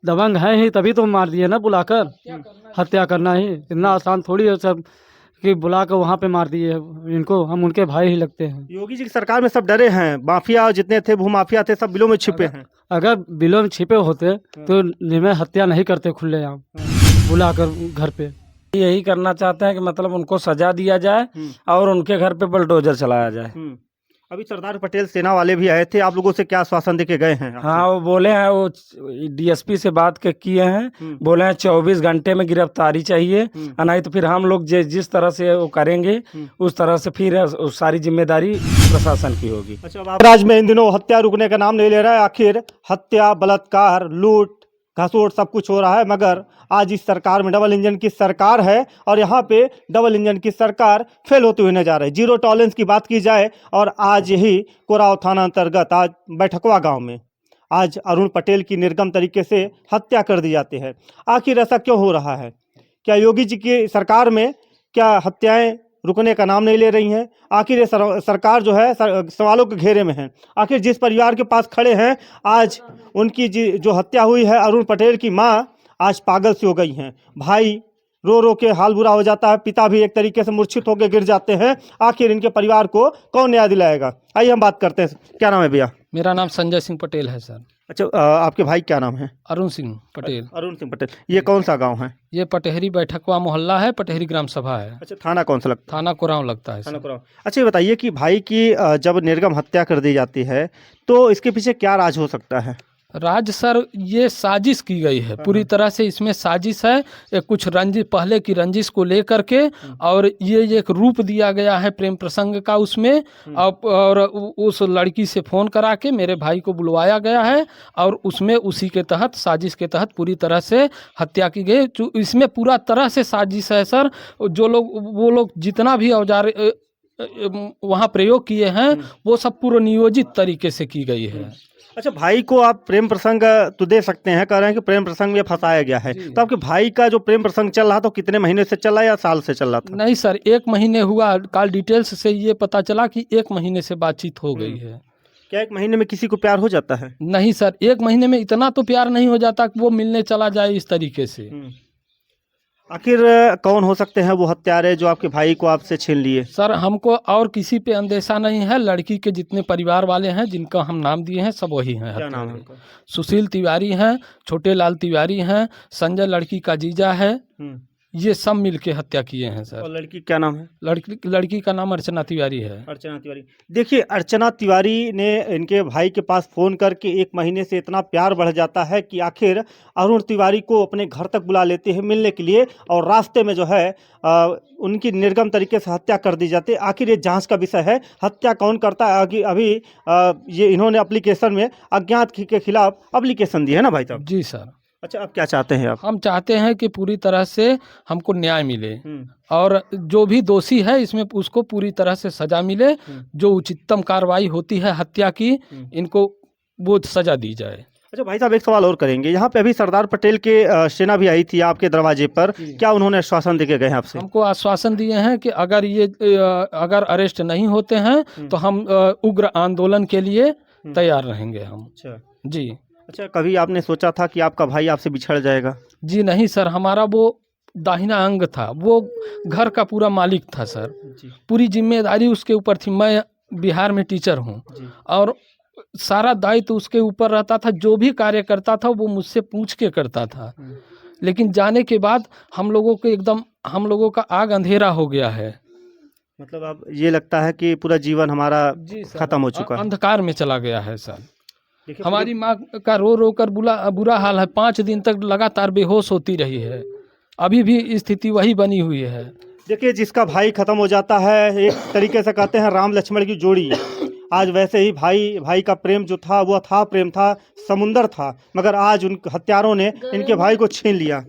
दबंग हैं ही तभी तो मार दिए ना बुलाकर। हत्या करना ही इतना आसान थोड़ी है सब कि बुलाकर वहाँ पे मार दिए। इनको हम उनके भाई ही लगते हैं। योगी जी की सरकार में सब डरे हैं, माफिया जितने थे, भूमाफिया थे, सब बिलों में छिपे हैं। अगर बिलों में छिपे होते तो निर्भय हत्या नहीं करते खुलेआम बुलाकर घर पे। यही करना चाहते हैं कि मतलब उनको सजा दिया जाए और उनके घर पे बुलडोजर चलाया जाए। अभी सरदार पटेल सेना वाले भी आए थे, आप लोगों से क्या आश्वासन देके गए हैं? हाँ, वो बोले हैं, वो डीएसपी से बात किए हैं, बोले हैं 24 घंटे में गिरफ्तारी चाहिए, नहीं तो फिर हम लोग जिस तरह से वो करेंगे उस तरह से फिर उस सारी जिम्मेदारी प्रशासन की होगी। अच्छा, अब राज्य में इन दिनों हत्या रुकने का नाम नहीं ले रहा है। आखिर हत्या, बलात्कार, लूट, घसोट सब कुछ हो रहा है, मगर आज इस सरकार में डबल इंजन की सरकार है और यहाँ पे डबल इंजन की सरकार फेल होते हुए नजर आ रही है। जीरो टॉलरेंस की बात की जाए और आज यही कोराव थाना अंतर्गत आज बैठकवा गांव में आज अरुण पटेल की निर्गम तरीके से हत्या कर दी जाती है। आखिर ऐसा क्यों हो रहा है? क्या योगी जी की सरकार में क्या हत्याएं रुकने का नाम नहीं ले रही हैं? आखिर ये सरकार जो है सवालों के घेरे में है। आखिर जिस परिवार के पास खड़े हैं, आज उनकी जो हत्या हुई है, अरुण पटेल की माँ आज पागल सी हो गई हैं। भाई रो रो के हाल बुरा हो जाता है, पिता भी एक तरीके से मूर्छित होकर गिर जाते हैं। आखिर इनके परिवार को कौन न्याय दिलाएगा? आइए हम बात करते हैं। क्या नाम है भैया? मेरा नाम संजय सिंह पटेल है सर। अच्छा, आपके भाई क्या नाम है? अरुण सिंह पटेल। अरुण सिंह पटेल। ये कौन सा गांव है? ये पटेहरी बैठकवा मोहल्ला है, पटेहरी ग्राम सभा है। अच्छा, थाना कौन सा लगता है? थाना कोरांव लगता है थाना सर। कोरांव। अच्छा, ये बताइए कि भाई की जब निर्गम हत्या कर दी जाती है तो इसके पीछे क्या राज हो सकता है? राज सर, ये साजिश की गई है पूरी तरह से। इसमें साजिश है, कुछ रंजिश, पहले की रंजिश को लेकर के, और ये एक रूप दिया गया है प्रेम प्रसंग का उसमें। और उस लड़की से फ़ोन करा के मेरे भाई को बुलवाया गया है और उसमें उसी के तहत, साजिश के तहत पूरी तरह से हत्या की गई। इसमें पूरा तरह से साजिश है सर। वो लोग जितना भी औजार वहाँ प्रयोग किए हैं वो सब पूर्व नियोजित तरीके से की गई है। अच्छा, भाई को आप प्रेम प्रसंग तो दे सकते हैं, कह रहे हैं कि प्रेम प्रसंग में फंसाया गया है, तो आपके भाई का जो प्रेम प्रसंग चल रहा था कितने महीने से चल रहा है या साल से चल रहा था? नहीं सर, 1 महीने हुआ। कल डिटेल्स से ये पता चला कि 1 महीने से बातचीत हो गई है। क्या 1 महीने में किसी को प्यार हो जाता है? नहीं सर, 1 महीने में इतना तो प्यार नहीं हो जाता कि वो मिलने चला जाए इस तरीके से। आखिर कौन हो सकते हैं वो हत्यारे जो आपके भाई को आपसे छीन लिए? सर, हमको और किसी पे अंदेशा नहीं है। लड़की के जितने परिवार वाले हैं जिनका हम नाम दिए हैं सब वही हैं। क्या नाम है उनका? सुशील तिवारी हैं, छोटे लाल तिवारी हैं, संजय लड़की का जीजा है। ये सब मिलके हत्या किए हैं सर। और लड़की क्या नाम है? लड़की का नाम अर्चना तिवारी है। अर्चना तिवारी। देखिए, अर्चना तिवारी ने इनके भाई के पास फ़ोन करके 1 महीने से इतना प्यार बढ़ जाता है कि आखिर अरुण तिवारी को अपने घर तक बुला लेते हैं मिलने के लिए, और रास्ते में जो है उनकी निर्गम तरीके से हत्या कर दी जाती है। आखिर ये जांच का विषय है, हत्या कौन करता है। अभी ये इन्होंने एप्लीकेशन में अज्ञात के खिलाफ एप्लीकेशन दी है ना भाई साहब? जी सर। अच्छा, अब क्या चाहते हैं आप? हम चाहते हैं कि पूरी तरह से हमको न्याय मिले और जो भी दोषी है इसमें उसको पूरी तरह से सजा मिले। जो उचितम कार्रवाई होती है हत्या की, इनको वो सजा दी जाए। अच्छा भाई साहब, एक सवाल और करेंगे। यहाँ पे अभी सरदार पटेल के सेना भी आई थी आपके दरवाजे पर, क्या उन्होंने आश्वासन देके गए हैं आपसे? हमको आश्वासन दिए हैं कि अगर अरेस्ट नहीं होते हैं तो हम उग्र आंदोलन के लिए तैयार रहेंगे हम। अच्छा जी। अच्छा, कभी आपने सोचा था कि आपका भाई आपसे बिछड़ जाएगा? जी नहीं सर, हमारा वो दाहिना अंग था, वो घर का पूरा मालिक था सर। पूरी जिम्मेदारी उसके ऊपर थी। मैं बिहार में टीचर हूँ और सारा दायित्व उसके ऊपर रहता था। जो भी कार्य करता था वो मुझसे पूछ के करता था। लेकिन जाने के बाद हम लोगों का आग अंधेरा हो गया है। मतलब अब ये लगता है कि पूरा जीवन हमारा खत्म हो चुका है, अंधकार में चला गया है सर। हमारी माँ का रो रो कर बुरा हाल है। 5 दिन तक लगातार बेहोश होती रही है। अभी भी स्थिति वही बनी हुई है। देखिए, जिसका भाई खत्म हो जाता है, एक तरीके से कहते हैं राम लक्ष्मण की जोड़ी, आज वैसे ही भाई का प्रेम जो था वो था, प्रेम था, समुंदर था, मगर आज उन हत्यारों ने इनके भाई को छीन लिया।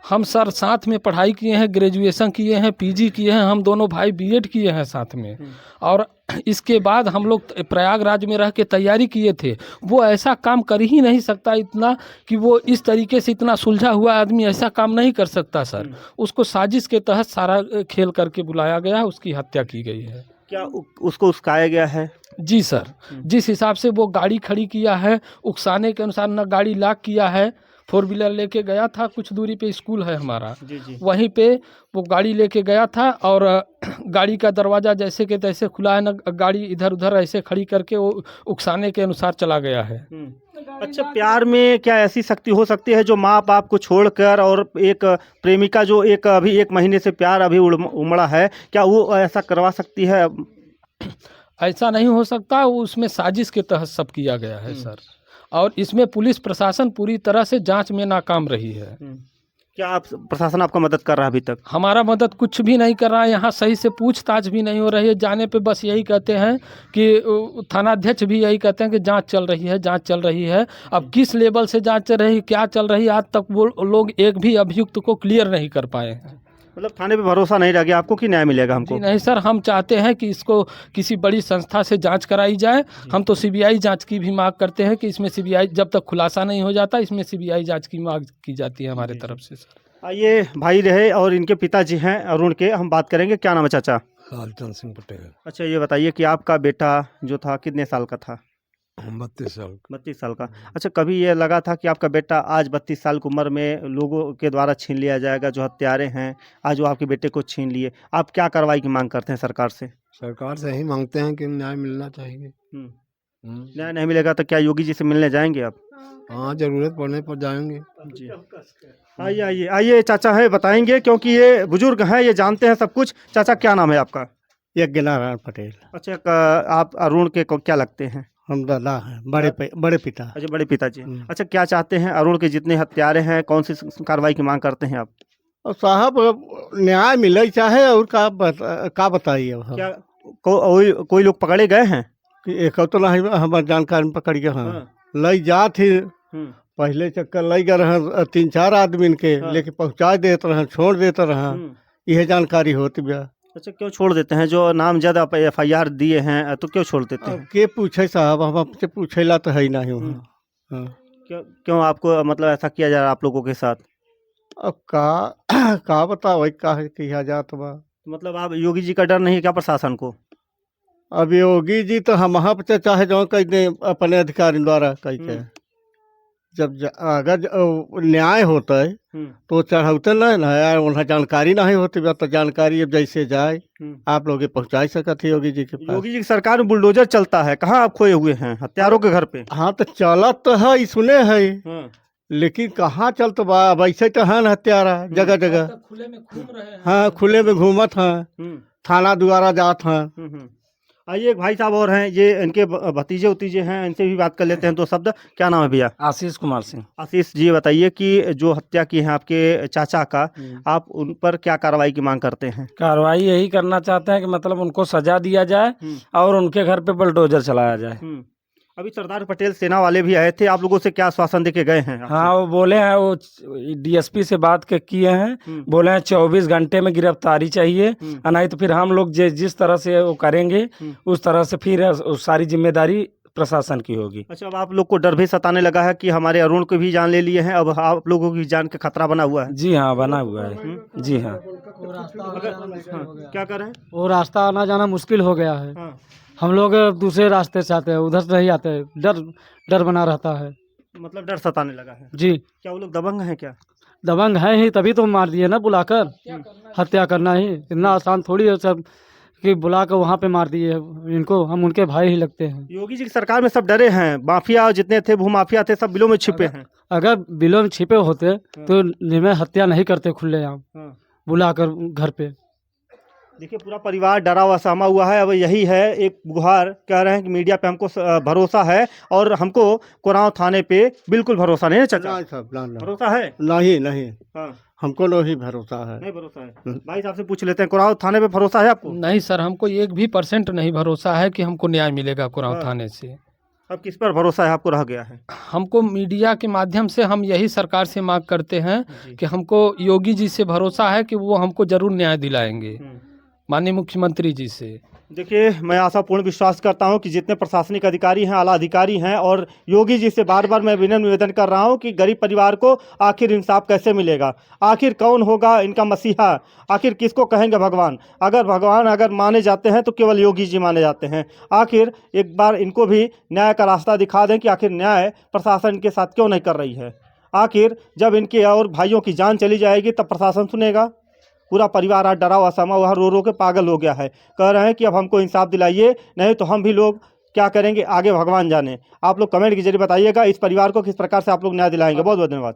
हम सर साथ में पढ़ाई किए हैं, ग्रेजुएशन किए हैं, पीजी किए हैं। हम दोनों भाई बीएड किए हैं साथ में। और इसके बाद हम लोग प्रयागराज में रह के तैयारी किए थे। वो ऐसा काम कर ही नहीं सकता इतना कि वो इस तरीके से, इतना सुलझा हुआ आदमी ऐसा काम नहीं कर सकता सर। उसको साजिश के तहत सारा खेल करके बुलाया गया, उसकी हत्या की गई है। क्या उसको उस्काया गया है? जी सर, जिस हिसाब से वो गाड़ी खड़ी किया है, उकसाने के अनुसार न गाड़ी लॉक किया है, 4 व्हीलर लेके गया था, कुछ दूरी पे स्कूल है हमारा, जी जी। वहीं पे वो गाड़ी लेके गया था और गाड़ी का दरवाज़ा जैसे के तैसे खुला है, न गाड़ी इधर उधर ऐसे खड़ी करके वो उकसाने के अनुसार चला गया है। अच्छा, प्यार में क्या ऐसी शक्ति हो सकती है जो माँ बाप को छोड़कर और एक प्रेमिका जो एक अभी 1 महीने से प्यार अभी उमड़ा है, क्या वो ऐसा करवा सकती है? ऐसा नहीं हो सकता, वो उसमें साजिश के तहत सब किया गया है सर, और इसमें पुलिस प्रशासन पूरी तरह से जांच में नाकाम रही है। क्या आप प्रशासन आपका मदद कर रहा है अभी तक? हमारा मदद कुछ भी नहीं कर रहा है, यहाँ सही से पूछताछ भी नहीं हो रही है। जाने पे बस यही कहते हैं कि थानाध्यक्ष भी यही कहते हैं कि जांच चल रही है, जांच चल रही है। अब किस लेवल से जांच चल रही है, क्या चल रही है, आज तक वो लोग एक भी अभियुक्त को क्लियर नहीं कर पाए हैं। मतलब थाने पे भरोसा नहीं रह गया आपको कि न्याय मिलेगा हमको? जी नहीं सर, हम चाहते हैं कि इसको किसी बड़ी संस्था से जांच कराई जाए। हम तो सीबीआई जांच की भी मांग करते हैं कि इसमें सीबीआई जब तक खुलासा नहीं हो जाता, इसमें सीबीआई जांच की मांग की जाती है हमारे तरफ से सर। ये भाई रहे और इनके पिताजी हैं अरुण के, हम बात करेंगे। क्या नाम है चाचा? लालचंद सिंह पटेल। अच्छा, ये बताइए कि आपका बेटा जो था कितने साल का था? 32 साल। 32 साल का। अच्छा, कभी ये लगा था कि आपका बेटा आज 32 साल की उम्र में लोगों के द्वारा छीन लिया जाएगा, जो हत्यारे हैं आज वो आपके बेटे को छीन लिए? आप क्या कार्रवाई की मांग करते हैं सरकार से? सरकार से यही मांगते हैं कि न्याय मिलना चाहिए। न्याय नहीं मिलेगा तो क्या योगी जी से मिलने जाएंगे आप? हाँ, जरूरत पड़ने पर जाएंगे। जी, आइए आइए आइए, चाचा है बताएंगे, क्योंकि ये बुजुर्ग हैं, ये जानते हैं सब कुछ। चाचा, क्या नाम है आपका? यज्ञनारायण पटेल। अच्छा, आप अरुण के को क्या लगते हैं? हम दादा हैं, बड़े पिता। अच्छा, बड़े पिताजी। अच्छा, क्या चाहते हैं? अरुण के जितने हत्यारे हैं, कौन सी कार्रवाई की मांग करते हैं आप? और साहब न्याय मिले चाहे, और का बताइए अब हम। क्या कोई लोग पकड़े गए हैं? कि एक तो नहीं हमारे जानकारी में पकड़ गए हैं, लई जा थी पहले चक्कर लई गए रहे 3-4 आदमी के, लेके पहुँचा देते रहे, छोड़ देते रहे, यह जानकारी होती भैया। अच्छा, क्यों छोड़ देते हैं? जो नामजद FIR दिए हैं तो क्यों छोड़ देते हैं? के पूछे साहब, हम आपसे पूछेला तो है ही नहीं वहाँ। क्यों आपको मतलब ऐसा किया जा रहा है आप लोगों के साथ? अब का बताओ भाई, का किया जात बा। मतलब आप योगी जी का डर नहीं है क्या प्रशासन को? अब योगी जी तो हम वहाँ पे चाहे जो कह दें अपने अधिकारी द्वारा कहते हैं, जब अगर न्याय होता है तो चढ़ाते नहीं ना यार, उन्हें जानकारी नहीं होती, तो जानकारी अब जैसे जाए आप लोग पहुँचा सकते योगी जी के पास। योगी जी की सरकार में बुलडोजर चलता है, कहाँ आप खोए हुए हैं हत्यारों के घर पे? हाँ तो चला तो है, सुने है, लेकिन कहाँ चलते बा? वैसे तो है ना हत्यारा जगह जगह, खुले में घूम रहे हैं। हाँ खुले में घूमत हैं, थाना द्वारा जात हैं। आइए, एक भाई साहब और हैं, ये इनके भतीजे उतीजे हैं, इनसे भी बात कर लेते हैं 2 शब्द। क्या नाम है भैया? आशीष कुमार सिंह। आशीष जी, बताइए कि जो हत्या की है आपके चाचा का, आप उन पर क्या कार्रवाई की मांग करते हैं? कार्रवाई यही करना चाहते हैं कि मतलब उनको सजा दिया जाए और उनके घर पे बुलडोजर चलाया जाए। अभी सरदार पटेल सेना वाले भी आए थे, आप लोगों से क्या आश्वासन देके गए हैं? हाँ, वो बोले हैं, वो DSP से बात किए हैं, बोले हैं 24 घंटे में गिरफ्तारी चाहिए, नहीं तो फिर हम लोग जिस तरह से वो करेंगे उस तरह से फिर सारी जिम्मेदारी प्रशासन की होगी। अच्छा, अब आप लोग को डर भी सताने लगा है कि हमारे अरुण को भी जान ले लिए हैं, अब आप लोगों की जान का खतरा बना हुआ है? जी हाँ, बना हुआ है। जी हाँ। क्या करें? वो रास्ता आना जाना मुश्किल हो गया है। हम लोग दूसरे रास्ते से आते हैं, उधर से नहीं आते, डर बना रहता है। मतलब डर सताने लगा है जी। क्या वो लोग दबंग हैं क्या? दबंग है ही, तभी तो मार दिए ना बुलाकर। हत्या करना ही इतना आसान थोड़ी है सर कि बुलाकर वहाँ पे मार दिए इनको। हम उनके भाई ही लगते हैं। योगी जी की सरकार में सब डरे हैं, माफिया जितने थे, भूमाफिया थे, सब बिलों में छिपे हैं। अगर बिलों में छिपे होते तो निमे हत्या नहीं करते खुलेआम बुलाकर घर पे। देखिए, पूरा परिवार डरा हुआ सहमा हुआ है। अब यही है एक गुहार, कह रहे हैं कि मीडिया पे हमको भरोसा है और हमको कोरांव थाने पे बिल्कुल भरोसा नहीं है चाचा। नहीं साहब, भरोसा है? नहीं, हाँ, हमको नहीं भरोसा है। नहीं भरोसा है। भाई साहब से पूछ लेते हैं, कोरांव थाने पे भरोसा है आपको? नहीं सर, हमको 1% नहीं भरोसा है कि हमको न्याय मिलेगा कोरांव थाने से। अब किस पर भरोसा है आपको रह गया है? हमको मीडिया के माध्यम से हम यही सरकार से मांग करते हैं कि हमको योगी जी से भरोसा है कि वो हमको जरूर न्याय दिलाएंगे, माननीय मुख्यमंत्री जी से। देखिए, मैं आशापूर्ण विश्वास करता हूं कि जितने प्रशासनिक अधिकारी हैं, आला अधिकारी हैं, और योगी जी से बार बार मैं विनम्र निवेदन कर रहा हूं कि गरीब परिवार को आखिर इंसाफ कैसे मिलेगा, आखिर कौन होगा इनका मसीहा, आखिर किसको कहेंगे भगवान। अगर माने जाते हैं तो केवल योगी जी माने जाते हैं। आखिर एक बार इनको भी न्याय का रास्ता दिखा दें कि आखिर न्याय प्रशासन इनके साथ क्यों नहीं कर रही है। आखिर जब इनके और भाइयों की जान चली जाएगी तब प्रशासन सुनेगा। पूरा परिवार आज डरा हुआ समा हुआ रो रो के पागल हो गया है, कह रहे हैं कि अब हमको इंसाफ दिलाइए, नहीं तो हम भी लोग क्या करेंगे आगे भगवान जाने। आप लोग कमेंट के जरिए बताइएगा इस परिवार को किस प्रकार से आप लोग न्याय दिलाएंगे। बहुत बहुत धन्यवाद।